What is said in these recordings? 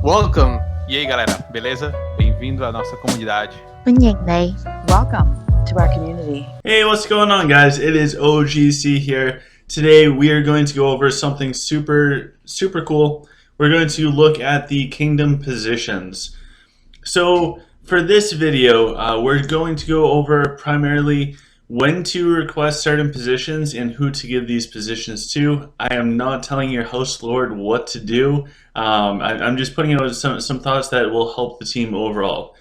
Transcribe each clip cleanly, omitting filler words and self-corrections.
Welcome! E aí, galera, beleza? Bem-vindo à nossa comunidade. Welcome to our community. Hey, what's going on, guys? It is OGC here. Today we are going to go over something super cool. We're going to look at the kingdom positions. So for this video, we're going to go over primarily when to request certain positions and who to give these positions to. I am not telling your host lord what to do. I'm just putting out some thoughts that will help the team overall.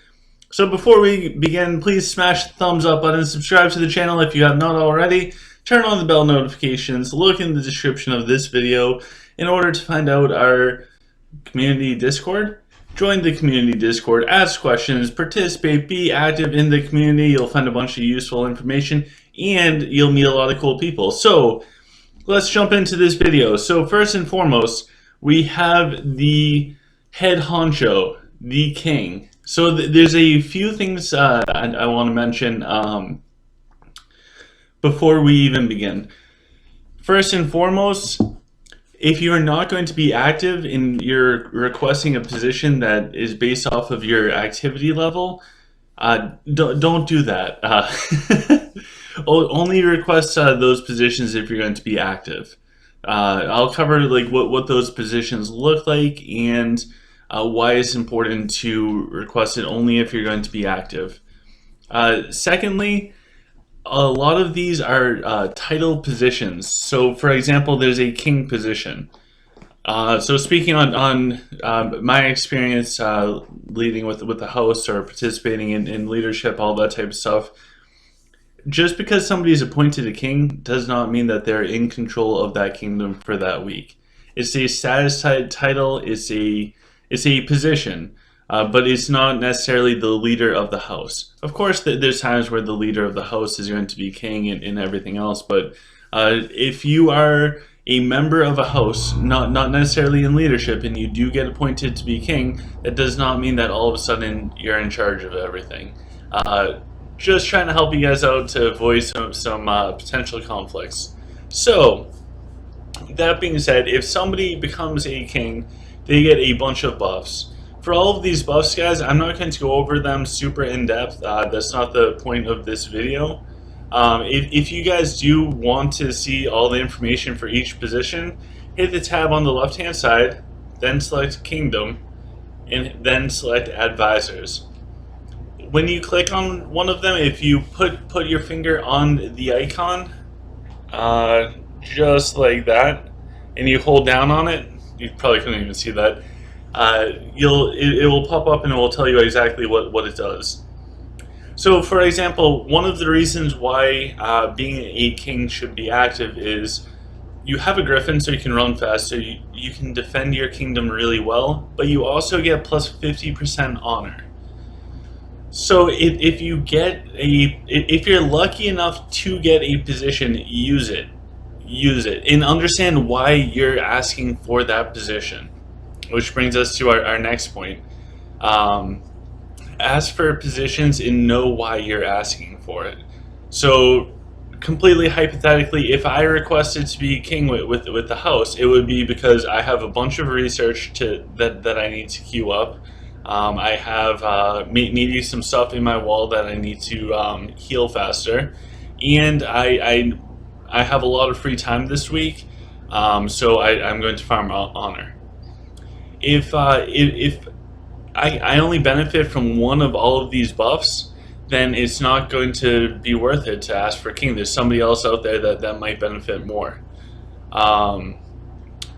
So before we begin, please smash the thumbs up button, subscribe to the channel if you have not already, turn on the bell notifications, look in the description of this video in order to find out our community Discord. Join the community Discord, ask questions, participate, be active in the community. You'll find a bunch of useful information and you'll meet a lot of cool people. So let's jump into this video. So first and foremost, we have the head honcho, the king. So there's a few things I want to mention before we even begin. First and foremost, if you are not going to be active and you're requesting a position that is based off of your activity level, don't do that. Only request those positions if you're going to be active. I'll cover like what those positions look like and why it's important to request it only if you're going to be active. Secondly, a lot of these are title positions. So for example, there's a king position. So speaking on my experience leading with the host or participating in leadership, all that type of stuff, just because somebody is appointed a king does not mean that they're in control of that kingdom for that week. It's a status title, it's a position. But it's not necessarily the leader of the house. Of course, there's times where the leader of the house is going to be king and everything else, but if you are a member of a house, not necessarily in leadership, and you do get appointed to be king, that does not mean that all of a sudden you're in charge of everything. Just trying to help you guys out to avoid some potential conflicts. So, that being said, if somebody becomes a king, they get a bunch of buffs. For all of these buffs, guys, I'm not going to go over them super in depth. That's not the point of this video. If you guys do want to see all the information for each position, hit the tab on the left hand side, then select Kingdom, and then select Advisors. When you click on one of them, if you put your finger on the icon, just like that, and you hold down on it, you probably couldn't even see that. It will pop up and it will tell you exactly what it does. So for example, one of the reasons why being a king should be active is you have a griffin, so you can run fast, so you can defend your kingdom really well, but you also get plus 50% honor. So if you're lucky enough to get a position, use it and understand why you're asking for that position. Which brings us to our next point. Ask for positions and know why you're asking for it. So, completely hypothetically, if I requested to be king with the house, it would be because I have a bunch of research that I need to queue up. I have maybe some stuff in my wall that I need to heal faster, and I have a lot of free time this week, so I'm going to farm honor. If I only benefit from one of all of these buffs, then it's not going to be worth it to ask for king. There's somebody else out there that might benefit more.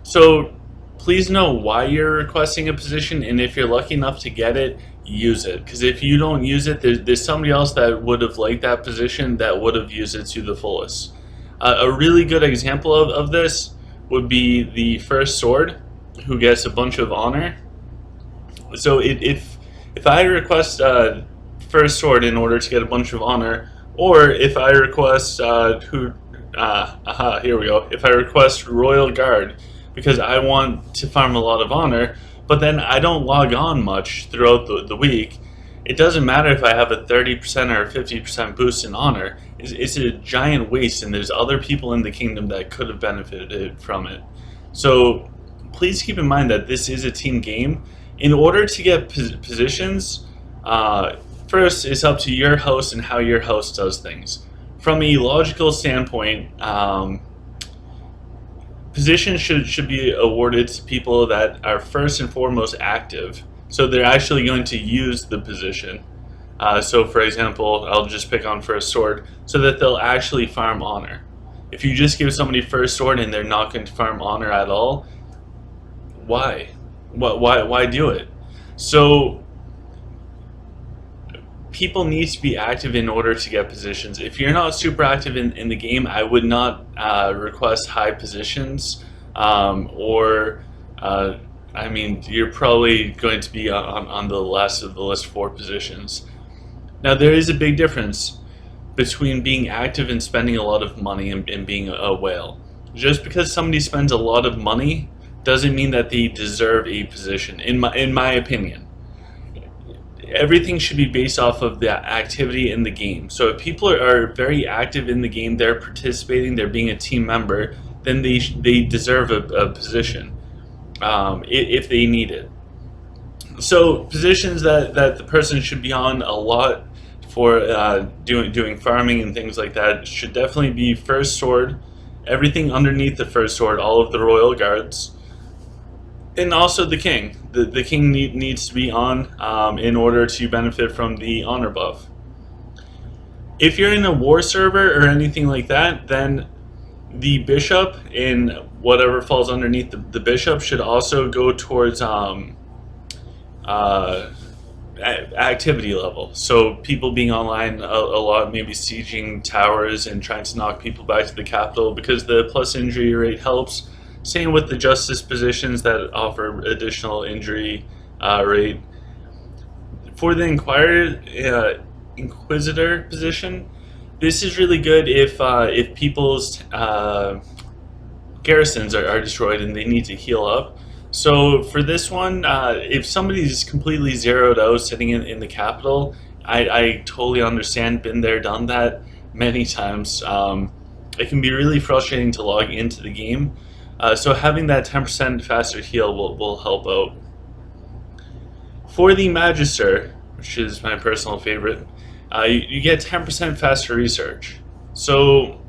So please know why you're requesting a position, and if you're lucky enough to get it, use it. Because if you don't use it, there's somebody else that would have liked that position that would have used it to the fullest. A really good example of this would be the first sword, who gets a bunch of honor. So if I request first sword in order to get a bunch of honor, or if I request here we go. If I request royal guard because I want to farm a lot of honor, but then I don't log on much throughout the week, it doesn't matter if I have a 30% or 50% boost in honor. It's a giant waste, and there's other people in the kingdom that could have benefited from it. So please keep in mind that this is a team game, In order to get positions, first it's up to your host and how your host does things. From a logical standpoint, positions should be awarded to people that are first and foremost active. So they're actually going to use the position. So for example, I'll just pick on first sword, so that they'll actually farm honor. If you just give somebody first sword and they're not going to farm honor at all, why? Why do it? So people need to be active in order to get positions. If you're not super active in the game, I would not request high positions, or I mean, you're probably going to be on the last of the list for positions. Now, there is a big difference between being active and spending a lot of money and being a whale. Just because somebody spends a lot of money doesn't mean that they deserve a position, in my opinion. Everything should be based off of the activity in the game. So if people are very active in the game, they're participating, they're being a team member, then they deserve a position, if they need it. So positions that the person should be on a lot for doing farming and things like that should definitely be first sword, everything underneath the first sword, all of the royal guards, and also the king. The king needs to be on in order to benefit from the honor buff. If you're in a war server or anything like that, then the bishop and whatever falls underneath the bishop should also go towards activity level. So people being online a lot, maybe sieging towers and trying to knock people back to the capital, because the plus injury rate helps. Same with the justice positions that offer additional injury rate. For the Inquisitor position, this is really good if people's garrisons are destroyed and they need to heal up. So for this one, if somebody's completely zeroed out sitting in the capital, I totally understand, been there, done that many times. It can be really frustrating to log into the game. So having that 10% faster heal will help out. For the Magister, which is my personal favorite, you get 10% faster research. So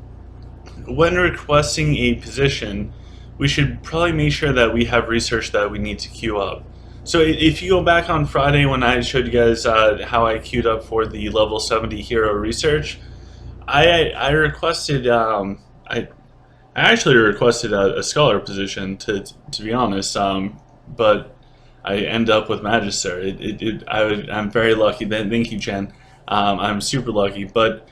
when requesting a position, we should probably make sure that we have research that we need to queue up. So if you go back on Friday when I showed you guys how I queued up for the level 70 hero research, I requested, I actually requested a scholar position, to be honest, but I end up with Magister. I'm very lucky. Thank you, Jen. I'm super lucky. But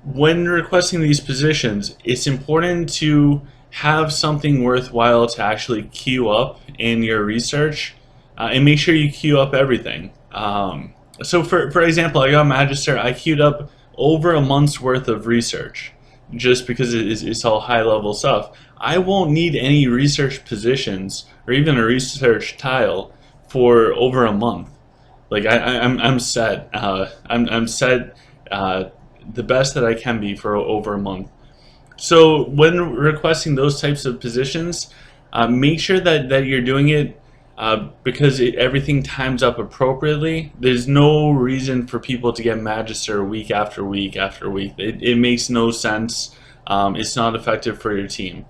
when requesting these positions, it's important to have something worthwhile to actually queue up in your research, and make sure you queue up everything. So for example, I got Magister. I queued up over a month's worth of research, just because it's all high level stuff. I won't need any research positions or even a research tile for over a month. Like I'm set. I'm set the best that I can be for over a month. So when requesting those types of positions, make sure that you're doing it because everything times up appropriately. There's no reason for people to get Magister week after week after week. It makes no sense. It's not effective for your team.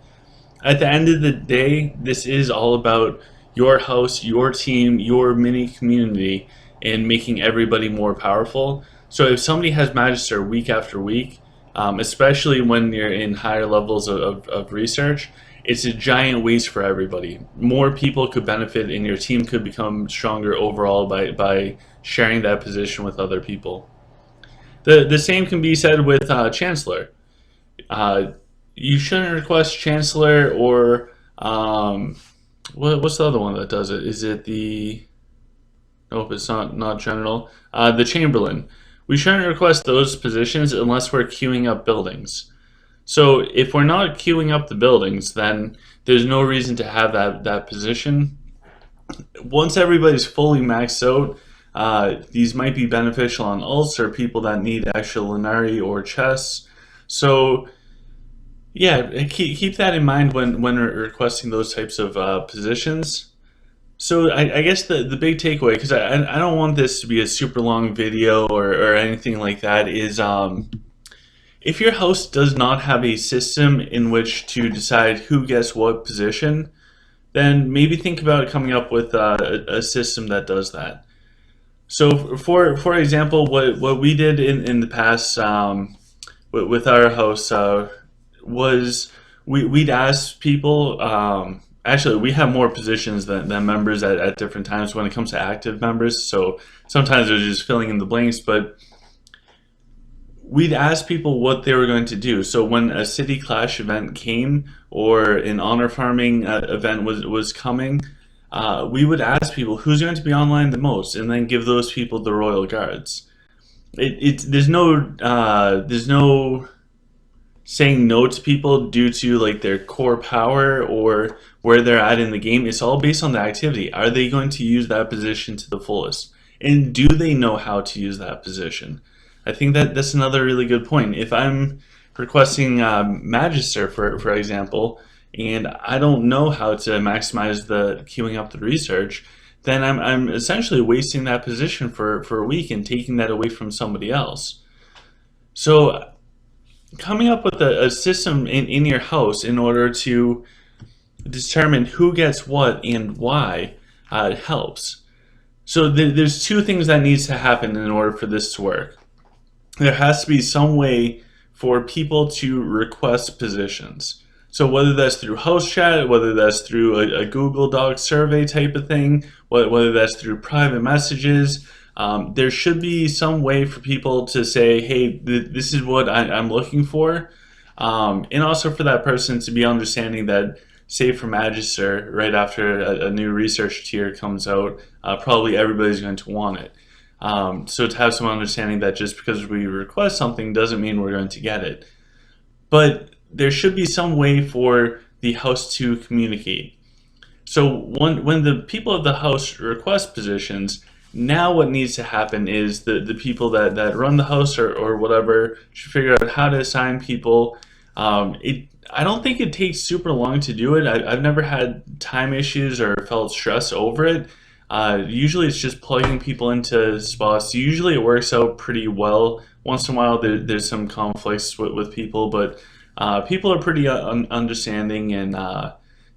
At the end of the day, this is all about your house, your team, your mini community, and making everybody more powerful. So if somebody has Magister week after week, especially when you're in higher levels of research, it's a giant waste for everybody. More people could benefit and your team could become stronger overall by sharing that position with other people. The same can be said with Chancellor. You shouldn't request Chancellor or what's the other one that does it? Is it the... Nope, it's not General. The Chamberlain. We shouldn't request those positions unless we're queuing up buildings. So if we're not queuing up the buildings, then there's no reason to have that position. Once everybody's fully maxed out, these might be beneficial on ults or people that need extra Lunari or chests. So yeah, keep that in mind when requesting those types of positions. So I guess the big takeaway, because I don't want this to be a super long video or anything like that, is if your host does not have a system in which to decide who gets what position, then maybe think about coming up with a system that does that. So for example, what we did in the past with our hosts was we'd ask people. Actually, we have more positions than members at different times when it comes to active members. So sometimes they're just filling in the blanks, but we'd ask people what they were going to do. So when a city clash event came or an honor farming event was coming, we would ask people who's going to be online the most, and then give those people the royal guards. There's no saying no to people due to like their core power or where they're at in the game. It's all based on the activity. Are they going to use that position to the fullest? And do they know how to use that position? I think that's another really good point. If I'm requesting Magister, for example, and I don't know how to maximize the queuing up the research, then I'm essentially wasting that position for a week and taking that away from somebody else. So coming up with a system in your house in order to determine who gets what and why helps. So there's two things that needs to happen in order for this to work. There has to be some way for people to request positions. So whether that's through host chat, whether that's through a Google Doc survey type of thing, whether that's through private messages, there should be some way for people to say, hey, this is what I'm looking for. And also for that person to be understanding that, say for Magister, right after a new research tier comes out, probably everybody's going to want it. So to have some understanding that just because we request something doesn't mean we're going to get it. But there should be some way for the host to communicate. So when the people of the host request positions, now what needs to happen is the people that run the host or whatever should figure out how to assign people. I don't think it takes super long to do it. I've never had time issues or felt stress over it. Usually it's just plugging people into spots. Usually it works out pretty well. Once in a while there's some conflicts with people, but people are pretty understanding and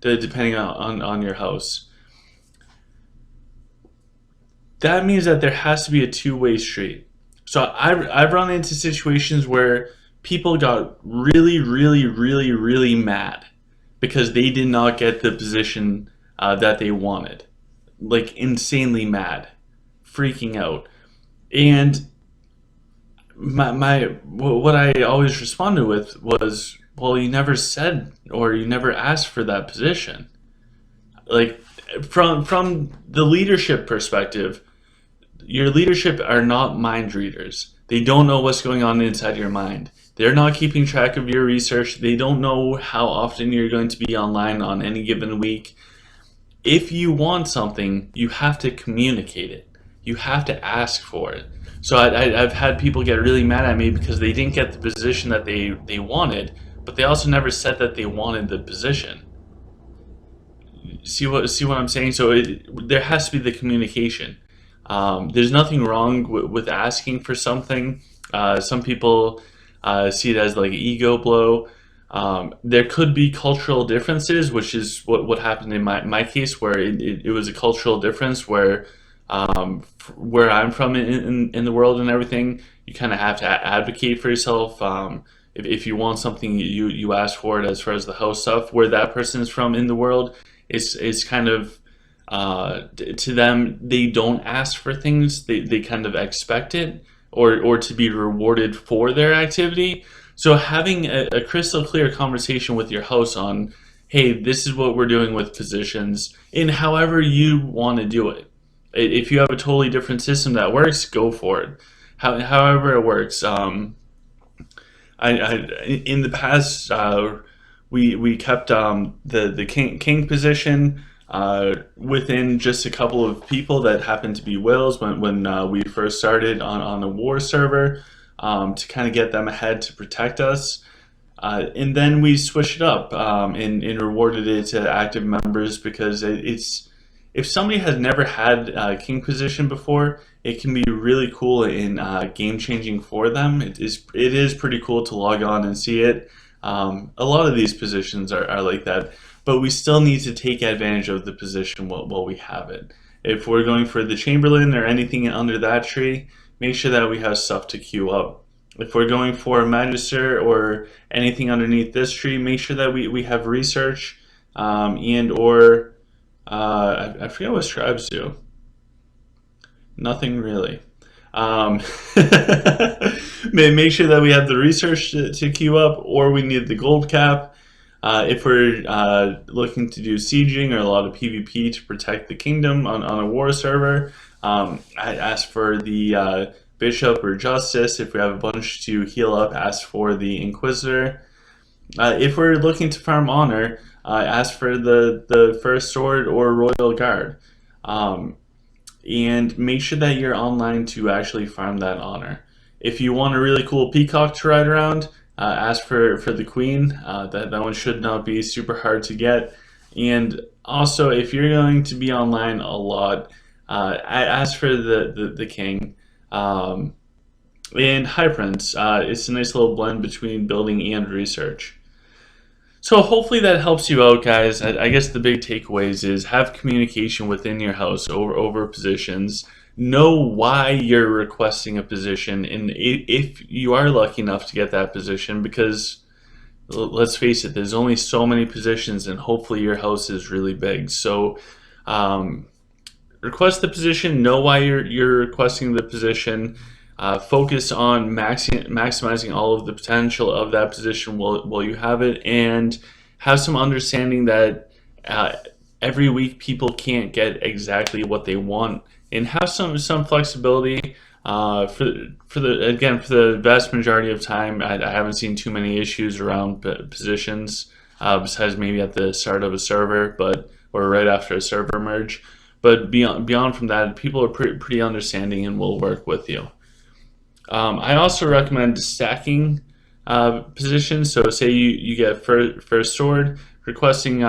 depending on your house. That means that there has to be a two-way street. So I've run into situations where people got really mad because they did not get the position that they wanted. Like insanely mad, freaking out. And what I always responded with was, well, you never said or you never asked for that position. Like from the leadership perspective, your leadership are not mind readers. They don't know what's going on inside your mind. They're not keeping track of your research. They don't know how often you're going to be online on any given week. If you want something, you have to communicate it. You have to ask for it. So I've had people get really mad at me because they didn't get the position that they wanted, but they also never said that they wanted the position. See what I'm saying? So there has to be the communication. There's nothing wrong with asking for something. Some people see it as like an ego blow. There could be cultural differences, which is what happened in my case, where it was a cultural difference where I'm from in the world and everything, you kind of have to advocate for yourself. If you want something, you ask for it. As far as the house stuff, where that person is from in the world, is kind of to them, they don't ask for things. They kind of expect it or to be rewarded for their activity. So having a crystal clear conversation with your host on, hey, this is what we're doing with positions, in however you want to do it. If you have a totally different system that works, go for it. However it works. In the past, we kept the king position within just a couple of people that happened to be whales when we first started on a war server, to kind of get them ahead to protect us. And then we switched it up and rewarded it to active members because if somebody has never had king position before, it can be really cool in game changing for them. It is pretty cool to log on and see it. A lot of these positions are like that, but we still need to take advantage of the position while we have it. If we're going for the Chamberlain or anything under that tree, make sure that we have stuff to queue up. If we're going for a Magister or anything underneath this tree, make sure that we have research and or I forget what scribes do. Nothing really. Make sure that we have the research to queue up, or we need the gold cap. If we're looking to do sieging or a lot of PvP to protect the kingdom on a war server, I ask for the bishop or justice. If we have a bunch to heal up, ask for the Inquisitor. If we're looking to farm honor, ask for the first sword or royal guard. And make sure that you're online to actually farm that honor. If you want a really cool peacock to ride around, ask for the queen. That one should not be super hard to get. And also, if you're going to be online a lot, ask for the king. And High Prince. It's a nice little blend between building and research. So hopefully that helps you out, guys. I guess the big takeaways is have communication within your house over positions. Know why you're requesting a position, and if you are lucky enough to get that position, because let's face it, there's only so many positions, and hopefully your house is really big. So request the position, know why you're requesting the position. Focus on maximizing all of the potential of that position while you have it, and have some understanding that every week people can't get exactly what they want, and have some flexibility. For the vast majority of time, I haven't seen too many issues around positions, besides maybe at the start of a server, or right after a server merge. But beyond from that, people are pretty understanding and will work with you. I also recommend stacking positions. So say you get first sword, requesting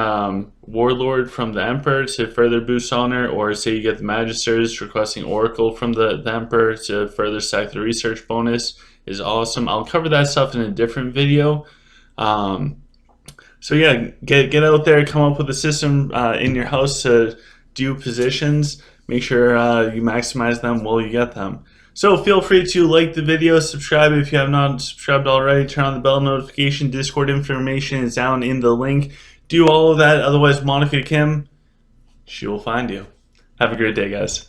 warlord from the emperor to further boost honor, or say you get the magisters, requesting oracle from the emperor to further stack the research bonus is awesome. I'll cover that stuff in a different video. So yeah, get out there, come up with a system in your house to do positions. Make sure you maximize them while you get them. So feel free to like the video, subscribe if you have not subscribed already, turn on the bell notification, Discord information is down in the link. Do all of that, otherwise Monica Kim, she will find you. Have a great day, guys.